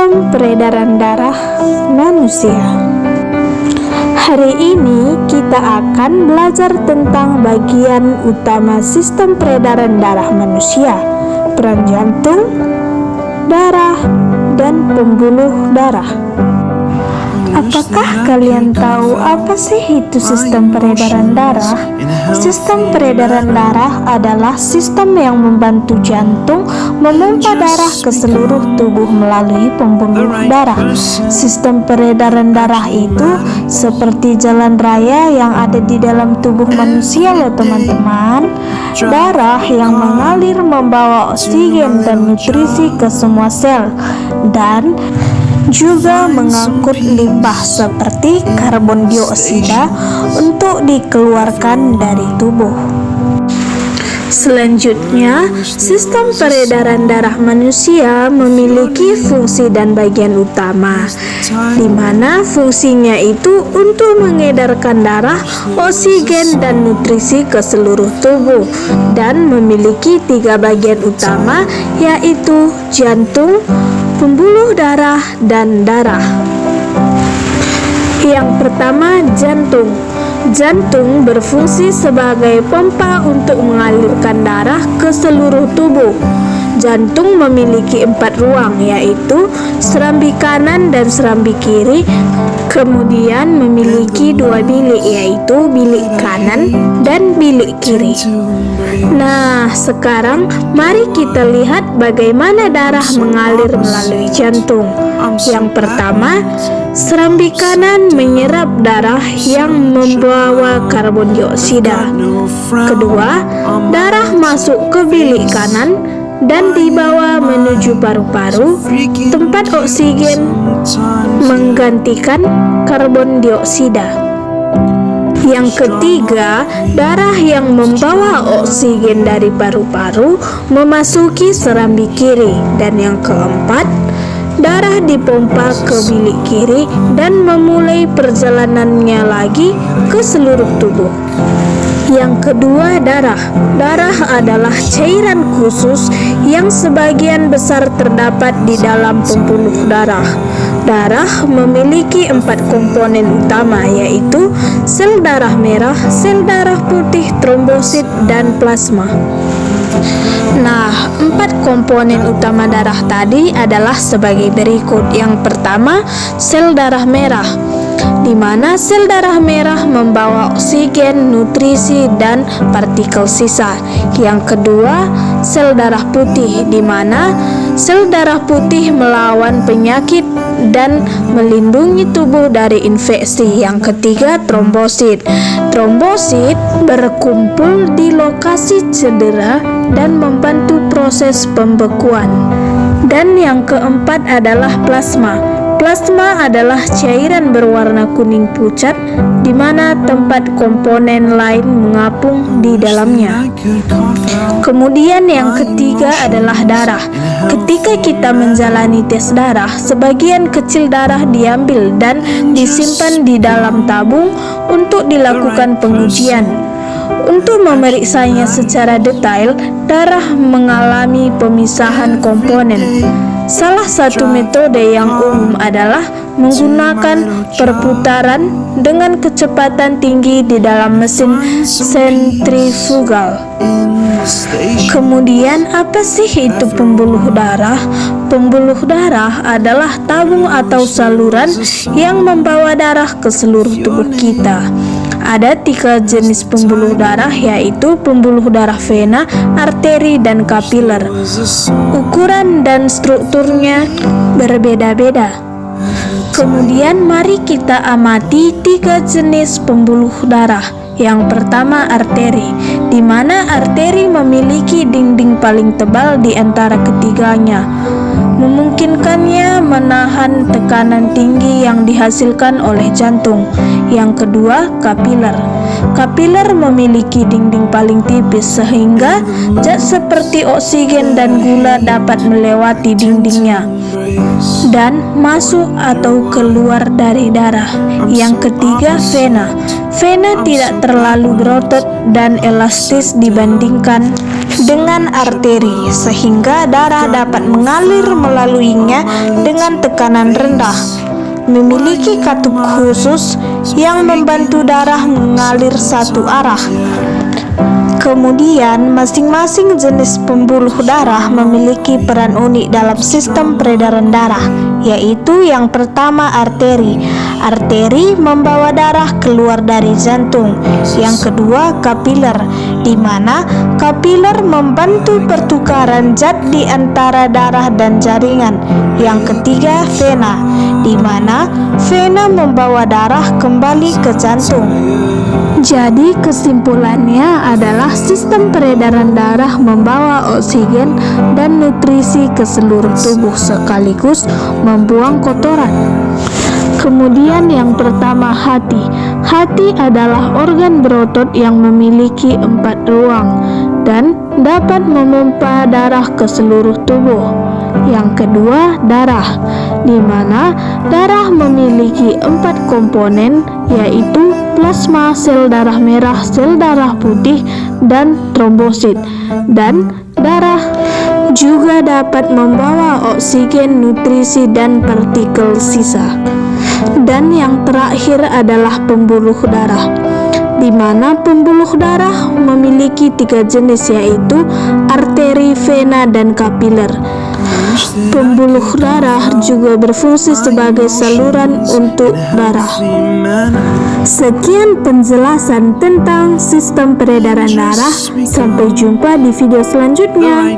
Sistem peredaran darah manusia. Hari ini kita akan belajar tentang bagian utama sistem peredaran darah manusia, peran jantung, darah, dan pembuluh darah. Apakah kalian tahu apa sih itu sistem peredaran darah? Sistem peredaran darah adalah sistem yang membantu jantung memompa darah ke seluruh tubuh melalui pembuluh darah. Sistem peredaran darah itu seperti jalan raya yang ada di dalam tubuh manusia loh teman-teman. Darah yang mengalir membawa oksigen dan nutrisi ke semua sel dan juga mengangkut limbah seperti karbon dioksida untuk dikeluarkan dari tubuh. Selanjutnya, sistem peredaran darah manusia memiliki fungsi dan bagian utama, di mana fungsinya itu untuk mengedarkan darah, oksigen, dan nutrisi ke seluruh tubuh, dan memiliki 3 bagian utama, yaitu jantung, pembuluh darah, dan darah. Yang pertama, jantung. Jantung berfungsi sebagai pompa untuk mengalirkan darah ke seluruh tubuh. Jantung memiliki 4 ruang, yaitu serambi kanan dan serambi kiri, kemudian memiliki 2 bilik, yaitu bilik kanan dan bilik kiri. Nah, sekarang mari kita lihat bagaimana darah mengalir melalui jantung. Yang pertama, serambi kanan menyerap darah yang membawa karbon dioksida. Kedua, darah masuk ke bilik kanan dan dibawa menuju paru-paru, tempat oksigen menggantikan karbon dioksida. Yang ketiga, darah yang membawa oksigen dari paru-paru memasuki serambi kiri. Dan yang keempat, darah dipompa ke bilik kiri dan memulai perjalanannya lagi ke seluruh tubuh. Yang kedua, darah. Darah adalah cairan khusus yang sebagian besar terdapat di dalam pembuluh darah. Darah memiliki 4 komponen utama, yaitu sel darah merah, sel darah putih, trombosit, dan plasma. Nah, 4 komponen utama darah tadi adalah sebagai berikut. Yang pertama, sel darah merah, di mana sel darah merah membawa oksigen, nutrisi, dan partikel sisa. Yang kedua, sel darah putih, di mana sel darah putih melawan penyakit dan melindungi tubuh dari infeksi. Yang ketiga, trombosit. Trombosit berkumpul di lokasi cedera dan membantu proses pembekuan. Dan yang keempat adalah plasma. Plasma adalah cairan berwarna kuning pucat, di mana tempat komponen lain mengapung di dalamnya. Kemudian yang ketiga adalah darah. Ketika kita menjalani tes darah, sebagian kecil darah diambil dan disimpan di dalam tabung untuk dilakukan pengujian. Untuk memeriksanya secara detail, darah mengalami pemisahan komponen. Salah satu metode yang umum adalah menggunakan perputaran dengan kecepatan tinggi di dalam mesin sentrifugal. Kemudian, apa sih itu pembuluh darah? Pembuluh darah adalah tabung atau saluran yang membawa darah ke seluruh tubuh kita. Ada 3 jenis pembuluh darah, yaitu pembuluh darah vena, arteri, dan kapiler. Ukuran dan strukturnya berbeda-beda. Kemudian mari kita amati 3 jenis pembuluh darah. Yang pertama, arteri, di mana arteri memiliki dinding paling tebal di antara ketiganya, memungkinkannya menahan tekanan tinggi yang dihasilkan oleh jantung. Yang kedua, kapiler. Kapiler memiliki dinding paling tipis sehingga zat seperti oksigen dan gula dapat melewati dindingnya. dan masuk atau keluar dari darah. Yang ketiga, vena. Vena tidak terlalu berotot dan elastis dibandingkan dengan arteri, sehingga darah dapat mengalir melaluinya dengan tekanan rendah. Memiliki katup khusus yang membantu darah mengalir satu arah. Kemudian, masing-masing jenis pembuluh darah memiliki peran unik dalam sistem peredaran darah, yaitu yang pertama arteri. Arteri membawa darah keluar dari jantung. Yang kedua, kapiler, di mana kapiler membantu pertukaran zat di antara darah dan jaringan. Yang ketiga, vena, di mana vena membawa darah kembali ke jantung. Jadi kesimpulannya adalah sistem peredaran darah membawa oksigen dan nutrisi ke seluruh tubuh sekaligus membuang kotoran. Kemudian yang pertama, hati. Hati adalah organ berotot yang memiliki 4 ruang dan dapat memompa darah ke seluruh tubuh. Yang kedua, darah, di mana darah memiliki 4 komponen, yaitu plasma, sel darah merah, sel darah putih, dan trombosit. Dan darah juga dapat membawa oksigen, nutrisi, dan partikel sisa. Dan yang terakhir adalah pembuluh darah, di mana pembuluh darah memiliki 3 jenis, yaitu arteri, vena, dan kapiler. Pembuluh darah juga berfungsi sebagai saluran untuk darah. Sekian penjelasan tentang sistem peredaran darah. Sampai jumpa di video selanjutnya.